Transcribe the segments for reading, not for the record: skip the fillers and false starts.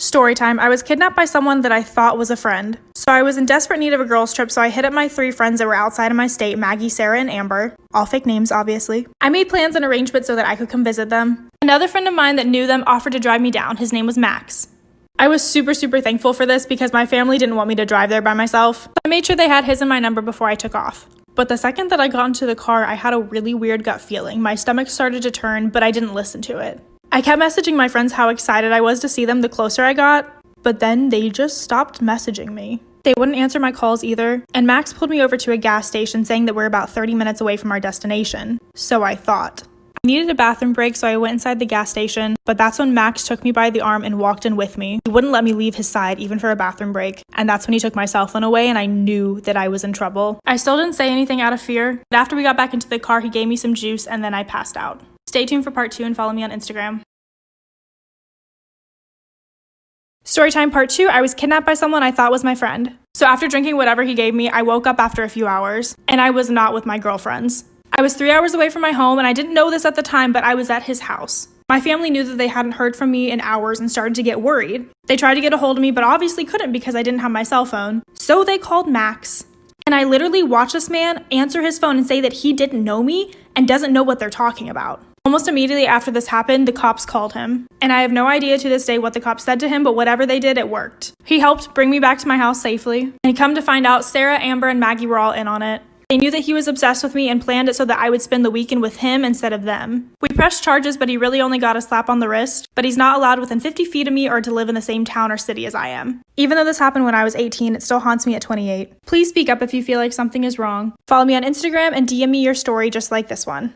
Story time. I was kidnapped by someone that I thought was a friend. So I was in desperate need of a girls trip, so I hit up my 3 friends that were outside of my state, Maggie, Sarah, and Amber. All fake names, obviously. I made plans and arrangements so that I could come visit them. Another friend of mine that knew them offered to drive me down. His name was Max. I was super thankful for this because my family didn't want me to drive there by myself. I made sure they had his and my number before I took off. But the second that I got into the car, I had a really weird gut feeling. My stomach started to turn, but I didn't listen to it. I kept messaging my friends how excited I was to see them the closer I got, but then they just stopped messaging me. They wouldn't answer my calls either, and Max pulled me over to a gas station saying that we're about 30 minutes away from our destination. So I thought. I needed a bathroom break, so I went inside the gas station, but that's when Max took me by the arm and walked in with me. He wouldn't let me leave his side, even for a bathroom break, and that's when he took my cell phone away and I knew that I was in trouble. I still didn't say anything out of fear, but after we got back into the car, he gave me some juice and then I passed out. Stay tuned for part 2 and follow me on Instagram. Storytime part 2, I was kidnapped by someone I thought was my friend. So after drinking whatever he gave me, I woke up after a few hours, and I was not with my girlfriends. I was 3 hours away from my home, and I didn't know this at the time, but I was at his house. My family knew that they hadn't heard from me in hours and started to get worried. They tried to get a hold of me, but obviously couldn't because I didn't have my cell phone. So they called Max. And I literally watched this man answer his phone and say that he didn't know me and doesn't know what they're talking about. Almost immediately after this happened, the cops called him. And I have no idea to this day what the cops said to him, but whatever they did, it worked. He helped bring me back to my house safely. And come to find out, Sarah, Amber, and Maggie were all in on it. They knew that he was obsessed with me and planned it so that I would spend the weekend with him instead of them. We pressed charges, but he really only got a slap on the wrist, but he's not allowed within 50 feet of me or to live in the same town or city as I am. Even though this happened when I was 18, it still haunts me at 28. Please speak up if you feel like something is wrong. Follow me on Instagram and DM me your story just like this one.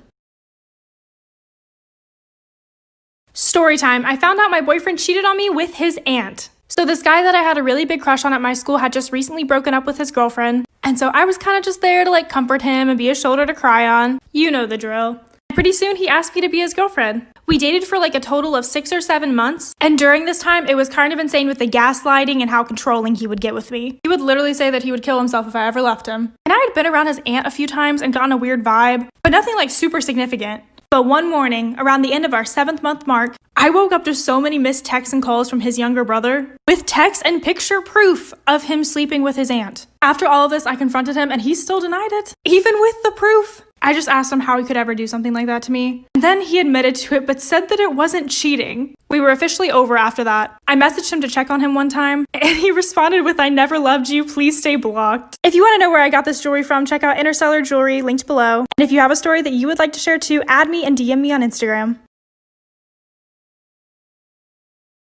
Story time. I found out my boyfriend cheated on me with his aunt. So this guy that I had a really big crush on at my school had just recently broken up with his girlfriend. And so I was kind of just there to comfort him and be a shoulder to cry on. You know the drill. Pretty soon he asked me to be his girlfriend. We dated for a total of 6 or 7 months. And during this time, it was kind of insane with the gaslighting and how controlling he would get with me. He would literally say that he would kill himself if I ever left him. And I had been around his aunt a few times and gotten a weird vibe, but nothing super significant. But one morning, around the end of our 7th month mark, I woke up to so many missed texts and calls from his younger brother, with text and picture proof of him sleeping with his aunt. After all of this, I confronted him and he still denied it, even with the proof. I just asked him how he could ever do something like that to me. And then he admitted to it, but said that it wasn't cheating. We were officially over after that. I messaged him to check on him one time, and he responded with, "I never loved you, please stay blocked." If you want to know where I got this jewelry from, check out Interstellar Jewelry, linked below. And if you have a story that you would like to share too, add me and DM me on Instagram.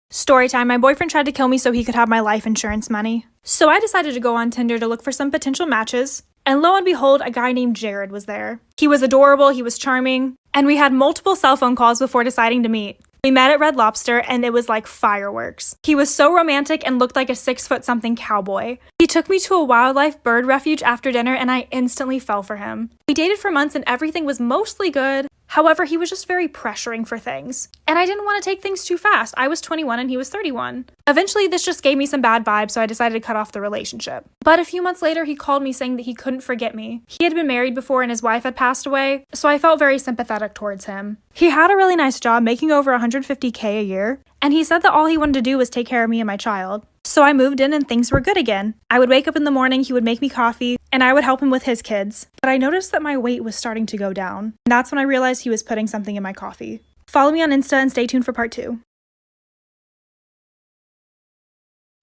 Story time. My boyfriend tried to kill me so he could have my life insurance money. So I decided to go on Tinder to look for some potential matches. And lo and behold, a guy named Jared was there. He was adorable, he was charming, and we had multiple cell phone calls before deciding to meet. We met at Red Lobster and it was like fireworks. He was so romantic and looked like a 6-foot-something cowboy. He took me to a wildlife bird refuge after dinner and I instantly fell for him. We dated for months and everything was mostly good. However, he was just very pressuring for things. And I didn't want to take things too fast. I was 21 and he was 31. Eventually, this just gave me some bad vibes, so I decided to cut off the relationship. But a few months later, he called me saying that he couldn't forget me. He had been married before and his wife had passed away, so I felt very sympathetic towards him. He had a really nice job, making over $150K a year, and he said that all he wanted to do was take care of me and my child. So I moved in and things were good again. I would wake up in the morning, he would make me coffee, and I would help him with his kids. But I noticed that my weight was starting to go down. And that's when I realized he was putting something in my coffee. Follow me on Insta and stay tuned for part 2.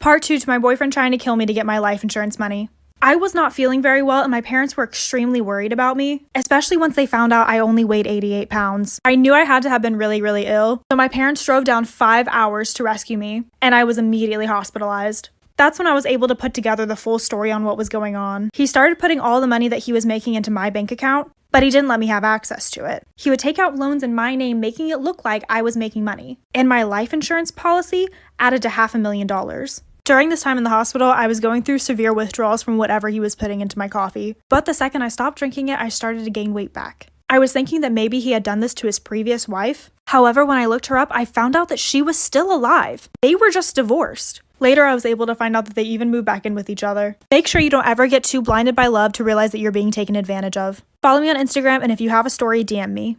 Part 2 to my boyfriend trying to kill me to get my life insurance money. I was not feeling very well and my parents were extremely worried about me, especially once they found out I only weighed 88 pounds. I knew I had to have been really ill, so my parents drove down 5 hours to rescue me, and I was immediately hospitalized. That's when I was able to put together the full story on what was going on. He started putting all the money that he was making into my bank account, but he didn't let me have access to it. He would take out loans in my name, making it look like I was making money. And my life insurance policy added to $500,000. During this time in the hospital, I was going through severe withdrawals from whatever he was putting into my coffee. But the second I stopped drinking it, I started to gain weight back. I was thinking that maybe he had done this to his previous wife. However, when I looked her up, I found out that she was still alive. They were just divorced. Later, I was able to find out that they even moved back in with each other. Make sure you don't ever get too blinded by love to realize that you're being taken advantage of. Follow me on Instagram, and if you have a story, DM me.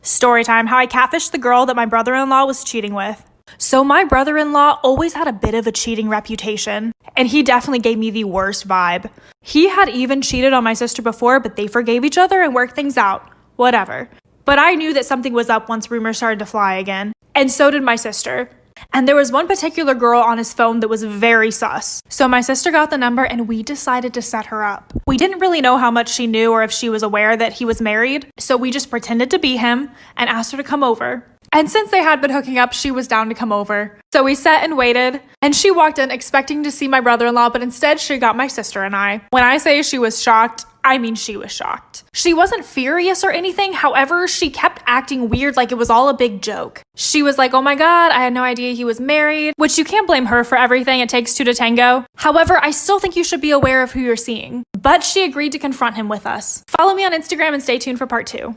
Story time, how I catfished the girl that my brother-in-law was cheating with. So my brother-in-law always had a bit of a cheating reputation, and he definitely gave me the worst vibe. He had even cheated on my sister before, but they forgave each other and worked things out. Whatever. But I knew that something was up once rumors started to fly again, and so did my sister. And there was one particular girl on his phone that was very sus. So my sister got the number and we decided to set her up. We didn't really know how much she knew or if she was aware that he was married, so we just pretended to be him and asked her to come over. And since they had been hooking up, she was down to come over. So we sat and waited, and she walked in expecting to see my brother-in-law, but instead she got my sister and I. When I say she was shocked, I mean she was shocked. She wasn't furious or anything, however, she kept acting weird like it was all a big joke. She was like, oh my god, I had no idea he was married, which you can't blame her for everything, it takes two to tango. However, I still think you should be aware of who you're seeing. But she agreed to confront him with us. Follow me on Instagram and stay tuned for part 2.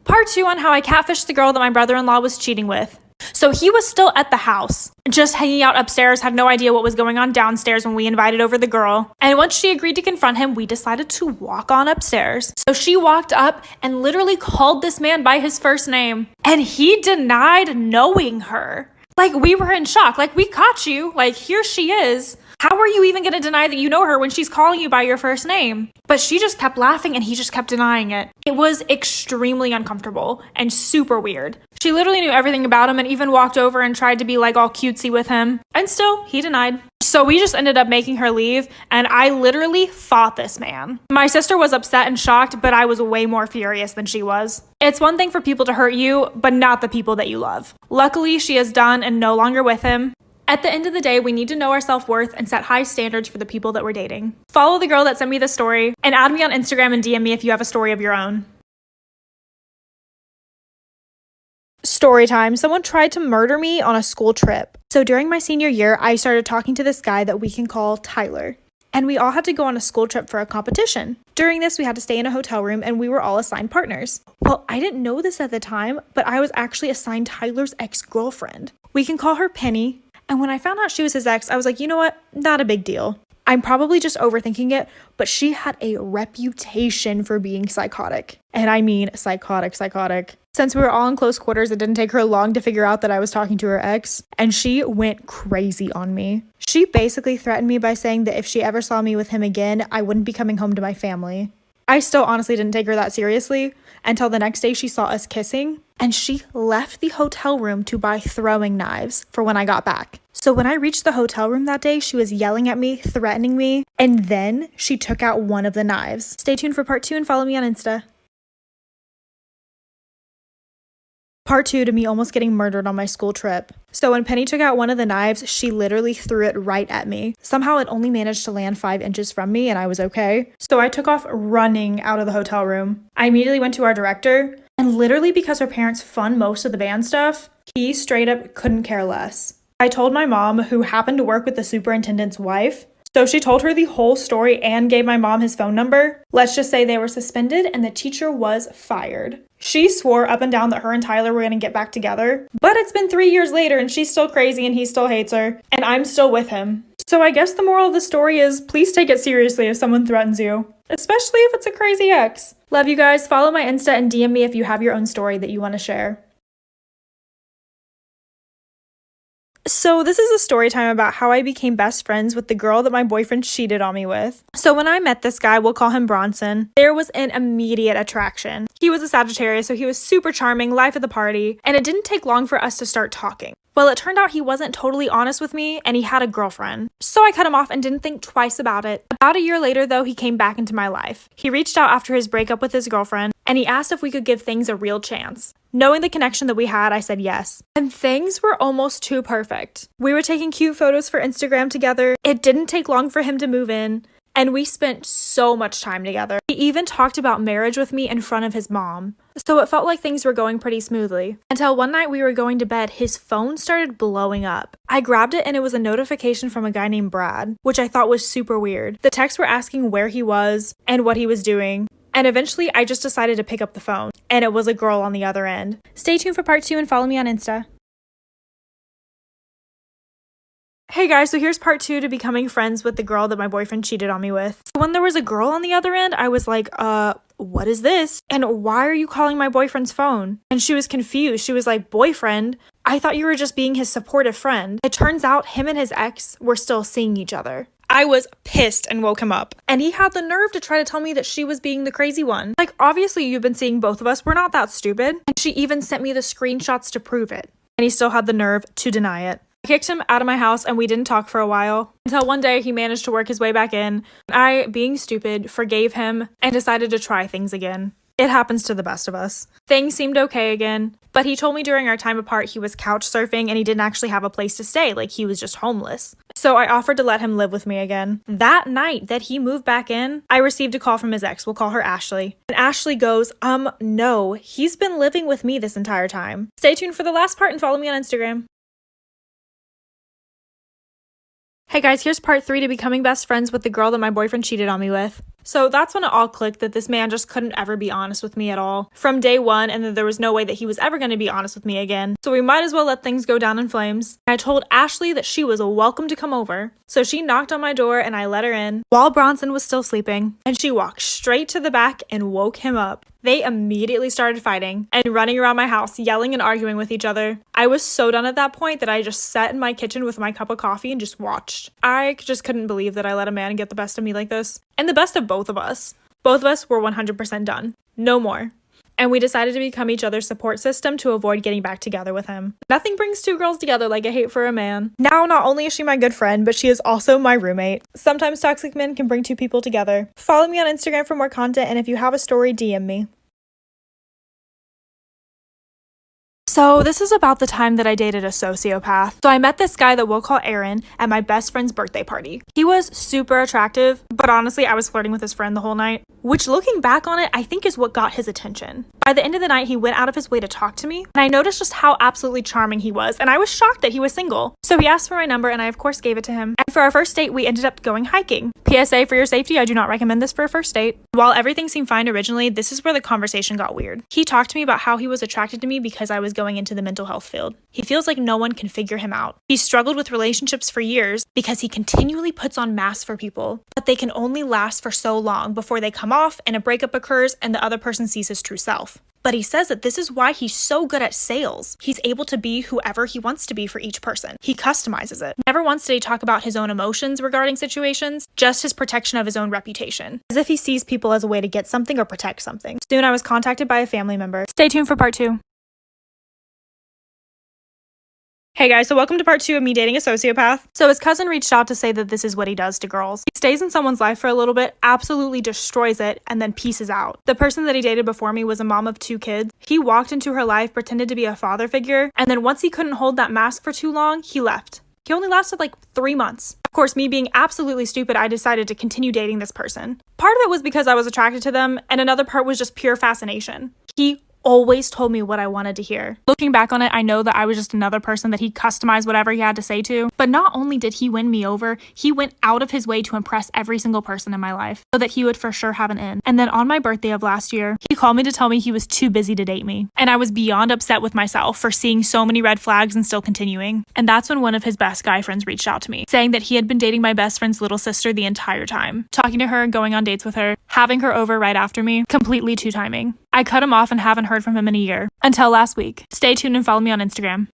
Part 2 on how I catfished the girl that my brother-in-law was cheating with. So he was still at the house, just hanging out upstairs, had no idea what was going on downstairs when we invited over the girl. And once she agreed to confront him, we decided to walk on upstairs. So she walked up and literally called this man by his first name. And he denied knowing her. Like, we were in shock. Like, we caught you. Like, here she is. How are you even going to deny that you know her when she's calling you by your first name? But she just kept laughing and he just kept denying it. It was extremely uncomfortable and super weird. She literally knew everything about him and even walked over and tried to be like all cutesy with him. And still, he denied. So we just ended up making her leave, and I literally fought this man. My sister was upset and shocked, but I was way more furious than she was. It's one thing for people to hurt you, but not the people that you love. Luckily, she is done and no longer with him. At the end of the day, we need to know our self-worth and set high standards for the people that we're dating. Follow the girl that sent me this story, and add me on Instagram and DM me if you have a story of your own. Story time. Someone tried to murder me on a school trip. So during my senior year, I started talking to this guy that we can call Tyler. And we all had to go on a school trip for a competition. During this, we had to stay in a hotel room and we were all assigned partners. Well, I didn't know this at the time, but I was actually assigned Tyler's ex-girlfriend. We can call her Penny. And when I found out she was his ex, I was like, you know what? Not a big deal. I'm probably just overthinking it, but she had a reputation for being psychotic. And I mean psychotic. Since we were all in close quarters, it didn't take her long to figure out that I was talking to her ex, and she went crazy on me. She basically threatened me by saying that if she ever saw me with him again, I wouldn't be coming home to my family. I still honestly didn't take her that seriously until the next day she saw us kissing, and she left the hotel room to buy throwing knives for when I got back. So when I reached the hotel room that day, she was yelling at me, threatening me, and then she took out one of the knives. Stay tuned for part 2 and follow me on Insta. Part 2 to me almost getting murdered on my school trip. So when Penny took out one of the knives, she literally threw it right at me. Somehow it only managed to land 5 inches from me and I was okay. So I took off running out of the hotel room. I immediately went to our director, and literally because her parents fund most of the band stuff, he straight up couldn't care less. I told my mom, who happened to work with the superintendent's wife, so she told her the whole story and gave my mom his phone number. Let's just say they were suspended and the teacher was fired. She swore up and down that her and Tyler were going to get back together. But it's been 3 years later and she's still crazy and he still hates her. And I'm still with him. So I guess the moral of the story is please take it seriously if someone threatens you. Especially if it's a crazy ex. Love you guys. Follow my Insta and DM me if you have your own story that you want to share. So this is a story time about how I became best friends with the girl that my boyfriend cheated on me with. So when I met this guy, we'll call him Bronson, there was an immediate attraction. He was a Sagittarius, so he was super charming, life of the party, and it didn't take long for us to start talking. Well, it turned out he wasn't totally honest with me and he had a girlfriend. So I cut him off and didn't think twice about it. About a year later though, he came back into my life. He reached out after his breakup with his girlfriend and he asked if we could give things a real chance. Knowing the connection that we had, I said yes. And things were almost too perfect. We were taking cute photos for Instagram together. It didn't take long for him to move in. And we spent so much time together. He even talked about marriage with me in front of his mom. So it felt like things were going pretty smoothly. Until one night we were going to bed, his phone started blowing up. I grabbed it and it was a notification from a guy named Brad, which I thought was super weird. The texts were asking where he was and what he was doing. And eventually I just decided to pick up the phone. And it was a girl on the other end. Stay tuned for part 2 and follow me on Insta. Hey guys, so here's part 2 to becoming friends with the girl that my boyfriend cheated on me with. When there was a girl on the other end, I was like, what is this? And why are you calling my boyfriend's phone? And she was confused. She was like, boyfriend? I thought you were just being his supportive friend. It turns out him and his ex were still seeing each other. I was pissed and woke him up. And he had the nerve to try to tell me that she was being the crazy one. Like, obviously you've been seeing both of us. We're not that stupid. And she even sent me the screenshots to prove it. And he still had the nerve to deny it. I kicked him out of my house and we didn't talk for a while until one day he managed to work his way back in. I, being stupid, forgave him and decided to try things again. It happens to the best of us. Things seemed okay again, but he told me during our time apart he was couch surfing and he didn't actually have a place to stay, like he was just homeless. So I offered to let him live with me again. That night that he moved back in, I received a call from his ex. We'll call her Ashley. And Ashley goes, no, he's been living with me this entire time. Stay tuned for the last part and follow me on Instagram. Hey guys, here's part 3 to becoming best friends with the girl that my boyfriend cheated on me with. So that's when it all clicked that this man just couldn't ever be honest with me at all. From day one, and that there was no way that he was ever going to be honest with me again. So we might as well let things go down in flames. I told Ashley that she was welcome to come over. So she knocked on my door and I let her in while Bronson was still sleeping. And she walked straight to the back and woke him up. They immediately started fighting and running around my house, yelling and arguing with each other. I was so done at that point that I just sat in my kitchen with my cup of coffee and just watched. I just couldn't believe that I let a man get the best of me like this. And the best of both of us. Both of us were 100% done. No more. And we decided to become each other's support system to avoid getting back together with him. Nothing brings two girls together like a hate for a man. Now, not only is she my good friend, but she is also my roommate. Sometimes toxic men can bring two people together. Follow me on Instagram for more content, and if you have a story, DM me. So this is about the time that I dated a sociopath. So I met this guy that we'll call Aaron at my best friend's birthday party. He was super attractive, but honestly, I was flirting with his friend the whole night, which looking back on it, I think is what got his attention. By the end of the night, he went out of his way to talk to me, and I noticed just how absolutely charming he was, and I was shocked that he was single. So he asked for my number, and I of course gave it to him. And for our first date, we ended up going hiking. PSA for your safety, I do not recommend this for a first date. While everything seemed fine originally, this is where the conversation got weird. He talked to me about how he was attracted to me because I was going into the mental health field. He feels like no one can figure him out. He struggled with relationships for years because he continually puts on masks for people, but they can only last for so long before they come off and a breakup occurs and the other person sees his true self. But he says that this is why he's so good at sales. He's able to be whoever he wants to be for each person. He customizes it. Never once did he talk about his own emotions regarding situations, just his protection of his own reputation, as if he sees people as a way to get something or protect something. Soon I was contacted by a family member. Stay tuned for part 2. Hey guys, so welcome to part 2 of me dating a sociopath. So his cousin reached out to say that this is what he does to girls. He stays in someone's life for a little bit, absolutely destroys it, and then pieces out. The person that he dated before me was a mom of 2 kids. He walked into her life, pretended to be a father figure, and then once he couldn't hold that mask for too long, he left. He only lasted like 3 months. Of course, me being absolutely stupid, I decided to continue dating this person. Part of it was because I was attracted to them, and another part was just pure fascination. He always told me what I wanted to hear. Looking back on it, I know that I was just another person that he customized whatever he had to say to. But not only did he win me over, he went out of his way to impress every single person in my life so that he would for sure have an in. And then on my birthday of last year, he called me to tell me he was too busy to date me. And I was beyond upset with myself for seeing so many red flags and still continuing. And that's when one of his best guy friends reached out to me, saying that he had been dating my best friend's little sister the entire time. Talking to her, going on dates with her, having her over right after me, completely two timing. I cut him off and haven't heard from him in a year. Until last week. Stay tuned and follow me on Instagram.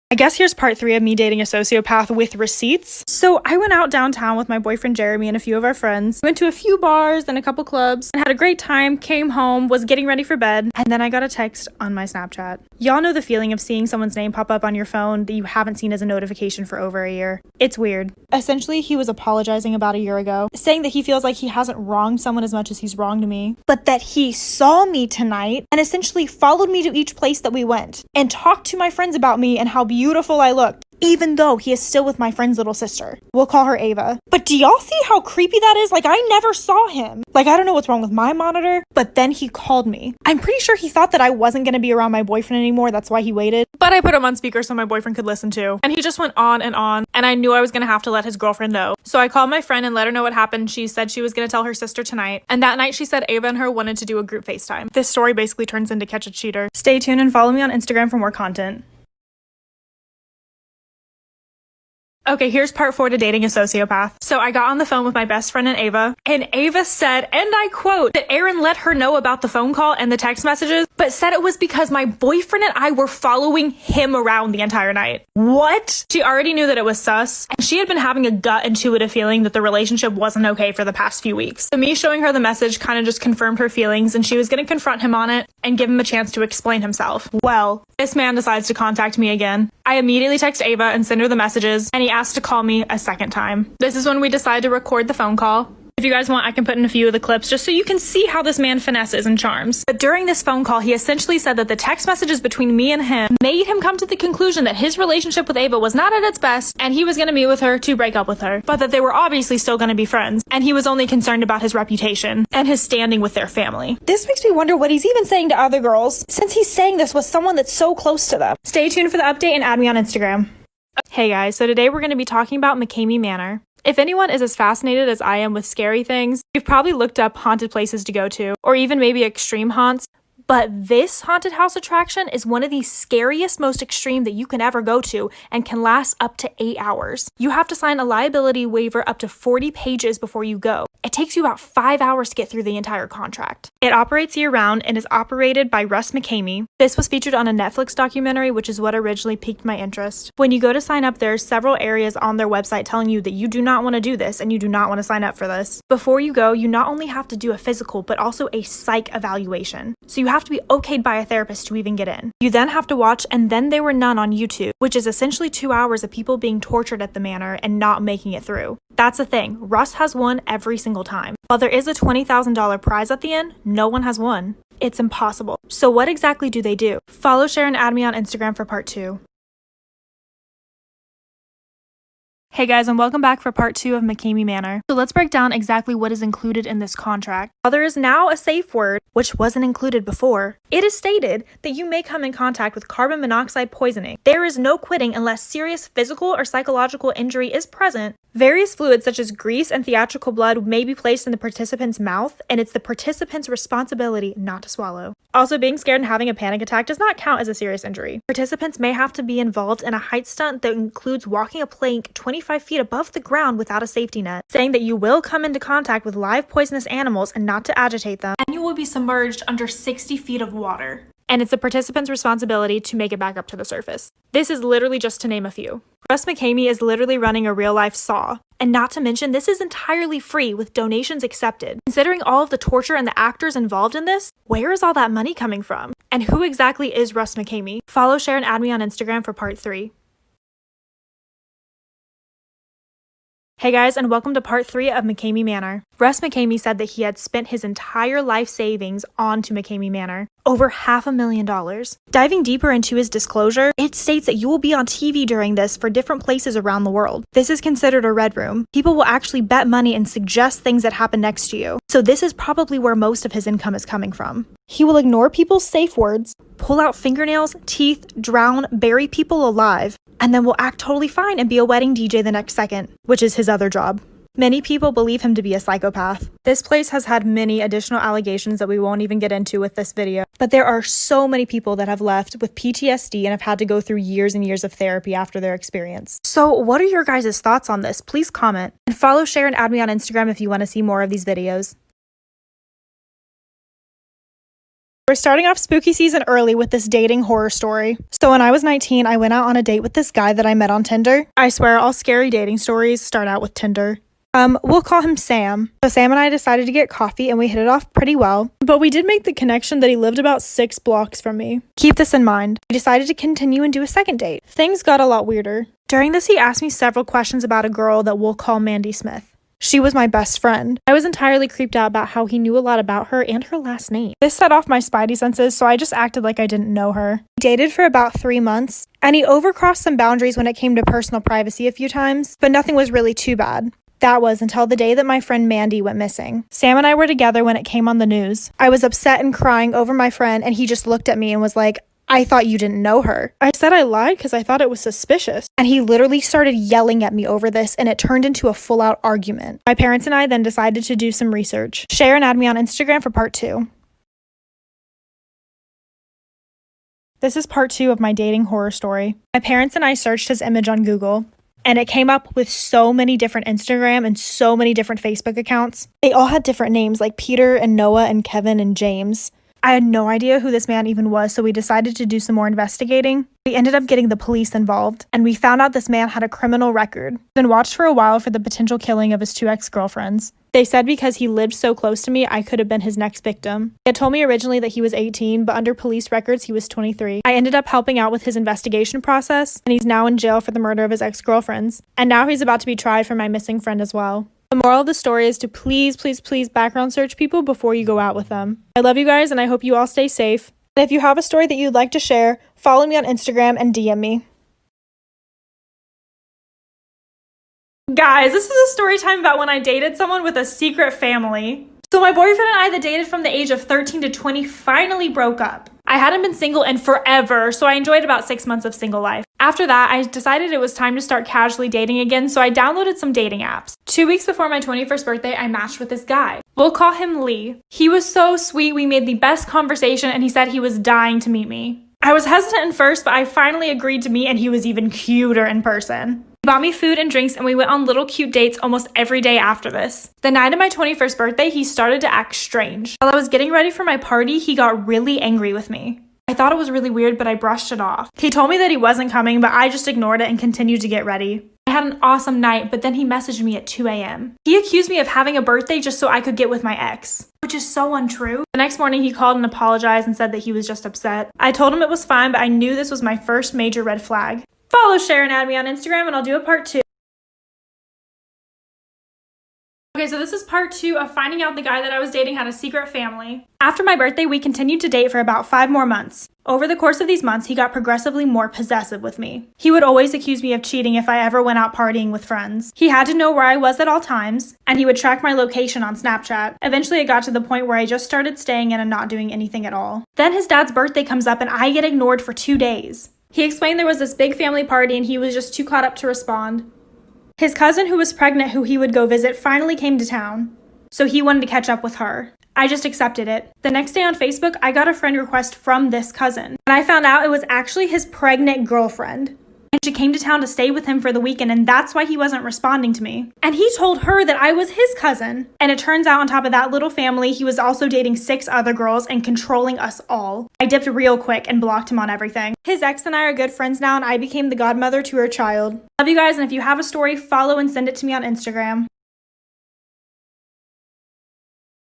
I guess here's part 3 of me dating a sociopath with receipts. So I went out downtown with my boyfriend Jeremy and a few of our friends. Went to a few bars and a couple clubs and had a great time, came home, was getting ready for bed, and then I got a text on my Snapchat. Y'all know the feeling of seeing someone's name pop up on your phone that you haven't seen as a notification for over a year. It's weird. Essentially, he was apologizing about a year ago, saying that he feels like he hasn't wronged someone as much as he's wronged me, but that he saw me tonight and essentially followed me to each place that we went and talked to my friends about me and how beautiful I looked, even though he is still with my friend's little sister. We'll call her Ava. But do y'all see how creepy that is? Like, I never saw him. Like, I don't know what's wrong with my monitor, but then he called me. I'm pretty sure he thought that I wasn't going to be around my boyfriend anymore. That's why he waited. But I put him on speaker so my boyfriend could listen too. And he just went on, and I knew I was going to have to let his girlfriend know. So I called my friend and let her know what happened. She said she was going to tell her sister tonight. And that night she said Ava and her wanted to do a group FaceTime. This story basically turns into Catch a Cheater. Stay tuned and follow me on Instagram for more content. Okay, here's part 4 to dating a sociopath. So I got on the phone with my best friend and Ava said, and I quote, that Aaron let her know about the phone call and the text messages, but said it was because my boyfriend and I were following him around the entire night. What? She already knew that it was sus, and she had been having a gut intuitive feeling that the relationship wasn't okay for the past few weeks. So me showing her the message kind of just confirmed her feelings, and she was going to confront him on it and give him a chance to explain himself. Well, this man decides to contact me again. I immediately text Ava and send her the messages, and he asked to call me a second time. This is when we decide to record the phone call. If you guys want, I can put in a few of the clips just so you can see how this man finesses and charms. But during this phone call, he essentially said that the text messages between me and him made him come to the conclusion that his relationship with Ava was not at its best, and he was going to meet with her to break up with her, but that they were obviously still going to be friends, and he was only concerned about his reputation and his standing with their family. This makes me wonder what he's even saying to other girls, since he's saying this with someone that's so close to them. Stay tuned for the update and add me on Instagram. Hey guys, so today we're going to be talking about McCamey Manor. If anyone is as fascinated as I am with scary things, you've probably looked up haunted places to go to, or even maybe extreme haunts. But this haunted house attraction is one of the scariest, most extreme that you can ever go to and can last up to 8 hours. You have to sign a liability waiver up to 40 pages before you go. It takes you about 5 hours to get through the entire contract. It operates year-round and is operated by Russ McCamey. This was featured on a Netflix documentary, which is what originally piqued my interest. When you go to sign up, there are several areas on their website telling you that you do not want to do this and you do not want to sign up for this. Before you go, you not only have to do a physical, but also a psych evaluation. So you have to be okayed by a therapist to even get in. You then have to watch And Then They Were None on YouTube, which is essentially 2 hours of people being tortured at the manor and not making it through. That's the thing, Russ has won every single time. While there is a $20,000 prize at the end, no one has won. It's impossible. So what exactly do they do? Follow, share, and add me on Instagram for part 2. Hey guys, and welcome back for part 2 of McCamey Manor. So let's break down exactly what is included in this contract. While there is now a safe word, which wasn't included before, it is stated that you may come in contact with carbon monoxide poisoning. There is no quitting unless serious physical or psychological injury is present. Various fluids such as grease and theatrical blood may be placed in the participant's mouth, and it's the participant's responsibility not to swallow. Also, being scared and having a panic attack does not count as a serious injury. Participants may have to be involved in a height stunt that includes walking a plank 25 feet above the ground without a safety net, saying that you will come into contact with live poisonous animals and not to agitate them, and you will be submerged under 60 feet of water. And it's the participant's responsibility to make it back up to the surface. This is literally just to name a few. Russ McCamey is literally running a real-life Saw. And not to mention, this is entirely free with donations accepted. Considering all of the torture and the actors involved in this, where is all that money coming from? And who exactly is Russ McCamey? Follow, share, and add me on Instagram for part 3. Hey guys, and welcome to part 3 of McCamey Manor. Russ McCamey said that he had spent his entire life savings onto McCamey Manor, over $500,000. Diving deeper into his disclosure, it states that you will be on TV during this for different places around the world. This is considered a red room. People will actually bet money and suggest things that happen next to you. So this is probably where most of his income is coming from. He will ignore people's safe words, pull out fingernails, teeth, drown, bury people alive, and then will act totally fine and be a wedding DJ the next second, which is his other job. Many people believe him to be a psychopath. This place has had many additional allegations that we won't even get into with this video, but there are so many people that have left with PTSD and have had to go through years and years of therapy after their experience. So what are your guys' thoughts on this? Please comment. And follow, share, and add me on Instagram if you want to see more of these videos. We're starting off spooky season early with this dating horror story. So when I was 19, I went out on a date with this guy that I met on Tinder. I swear all scary dating stories start out with Tinder. We'll call him Sam. So Sam and I decided to get coffee and we hit it off pretty well. But we did make the connection that he lived about 6 blocks from me. Keep this in mind. We decided to continue and do a second date. Things got a lot weirder. During this, he asked me several questions about a girl that we'll call Mandy Smith. She was my best friend. I was entirely creeped out about how he knew a lot about her and her last name. This set off my spidey senses, so I just acted like I didn't know her. We dated for about 3 months, and he overcrossed some boundaries when it came to personal privacy a few times, but nothing was really too bad. That was until the day that my friend Mandy went missing. Sam and I were together when it came on the news. I was upset and crying over my friend, and he just looked at me and was like, "I thought you didn't know her." I said I lied because I thought it was suspicious. And he literally started yelling at me over this, and it turned into a full-out argument. My parents and I then decided to do some research. Share and add me on Instagram for part 2. This is part 2 of my dating horror story. My parents and I searched his image on Google, and it came up with so many different Instagram and so many different Facebook accounts. They all had different names like Peter and Noah and Kevin and James. I had no idea who this man even was, so we decided to do some more investigating. We ended up getting the police involved, and we found out this man had a criminal record. He'd been watched for a while for the potential killing of his 2 ex-girlfriends. They said because he lived so close to me, I could have been his next victim. He had told me originally that he was 18, but under police records, he was 23. I ended up helping out with his investigation process, and he's now in jail for the murder of his ex-girlfriends. And now he's about to be tried for my missing friend as well. The moral of the story is to please, please, please background search people before you go out with them. I love you guys, and I hope you all stay safe. And if you have a story that you'd like to share, follow me on Instagram and DM me. Guys, this is a story time about when I dated someone with a secret family. So my boyfriend and I that dated from the age of 13 to 20 finally broke up. I hadn't been single in forever, so I enjoyed about 6 months of single life. After that, I decided it was time to start casually dating again, so I downloaded some dating apps. 2 weeks before my 21st birthday, I matched with this guy. We'll call him Lee. He was so sweet, we made the best conversation, and he said he was dying to meet me. I was hesitant at first, but I finally agreed to meet, and he was even cuter in person. He bought me food and drinks, and we went on little cute dates almost every day after this. The night of my 21st birthday, he started to act strange. While I was getting ready for my party, he got really angry with me. I thought it was really weird, but I brushed it off. He told me that he wasn't coming, but I just ignored it and continued to get ready. I had an awesome night, but then he messaged me at 2 a.m. He accused me of having a birthday just so I could get with my ex, which is so untrue. The next morning, he called and apologized and said that he was just upset. I told him it was fine, but I knew this was my first major red flag. Follow, share, and add me on Instagram, and I'll do a part 2. Okay, so this is part 2 of finding out the guy that I was dating had a secret family. After my birthday, we continued to date for about 5 more months. Over the course of these months, he got progressively more possessive with me. He would always accuse me of cheating if I ever went out partying with friends. He had to know where I was at all times, and he would track my location on Snapchat. Eventually, it got to the point where I just started staying in and not doing anything at all. Then his dad's birthday comes up and I get ignored for 2 days. He explained there was this big family party and he was just too caught up to respond. His cousin who was pregnant who he would go visit finally came to town, so he wanted to catch up with her. I just accepted it. The next day on Facebook, I got a friend request from this cousin, and I found out it was actually his pregnant girlfriend. And she came to town to stay with him for the weekend, and that's why he wasn't responding to me. And he told her that I was his cousin. And it turns out on top of that little family, he was also dating 6 other girls and controlling us all. I dipped real quick and blocked him on everything. His ex and I are good friends now, and I became the godmother to her child. Love you guys, and if you have a story, follow and send it to me on Instagram.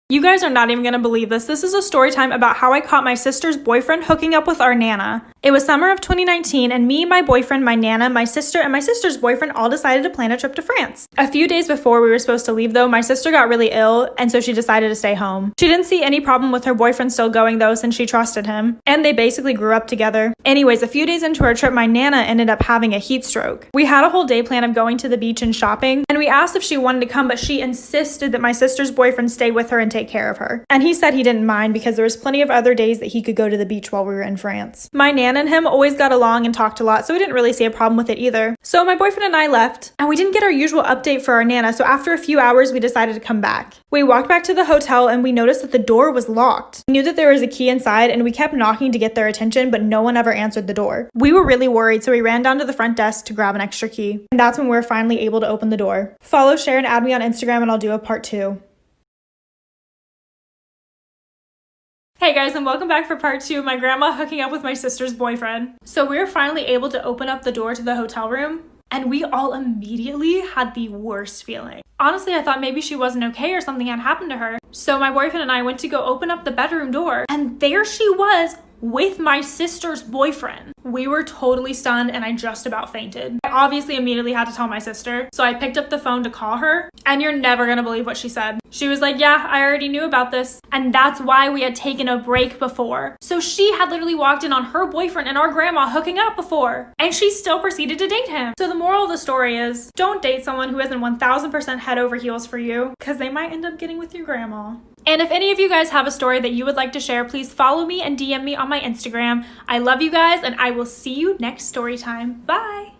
You guys are not even gonna believe this. This is a story time about how I caught my sister's boyfriend hooking up with our Nana. It was summer of 2019, and me, my boyfriend, my Nana, my sister, and my sister's boyfriend all decided to plan a trip to France. A few days before we were supposed to leave though, my sister got really ill, and so she decided to stay home. She didn't see any problem with her boyfriend still going though, since she trusted him, and they basically grew up together. Anyways, a few days into our trip, my Nana ended up having a heat stroke. We had a whole day plan of going to the beach and shopping, and we asked if she wanted to come, but she insisted that my sister's boyfriend stay with her and take care of her. And he said he didn't mind because there was plenty of other days that he could go to the beach while we were in France. My Nana and him always got along and talked a lot, so we didn't really see a problem with it either. So my boyfriend and I left, and we didn't get our usual update for our Nana, so after a few hours, we decided to come back. We walked back to the hotel, and we noticed that the door was locked. We knew that there was a key inside, and we kept knocking to get their attention, but no one ever answered the door. We were really worried, so we ran down to the front desk to grab an extra key. And that's when we were finally able to open the door. Follow, share, and add me on Instagram, and I'll do a part 2. Hey guys, and welcome back for part 2 of my grandma hooking up with my sister's boyfriend. So we were finally able to open up the door to the hotel room, and we all immediately had the worst feeling. Honestly, I thought maybe she wasn't okay or something had happened to her. So my boyfriend and I went to go open up the bedroom door, and there she was with my sister's boyfriend. We were totally stunned, and I just about fainted. I obviously immediately had to tell my sister, so I picked up the phone to call her, and you're never gonna believe what she said. She was like, yeah, I already knew about this, and that's why we had taken a break before. So she had literally walked in on her boyfriend and our grandma hooking up before, and she still proceeded to date him. So the moral of the story is, don't date someone who isn't 1000% head over heels for you, because they might end up getting with your grandma. And if any of you guys have a story that you would like to share, please follow me and DM me on my Instagram. I love you guys, and I will see you next story time. Bye!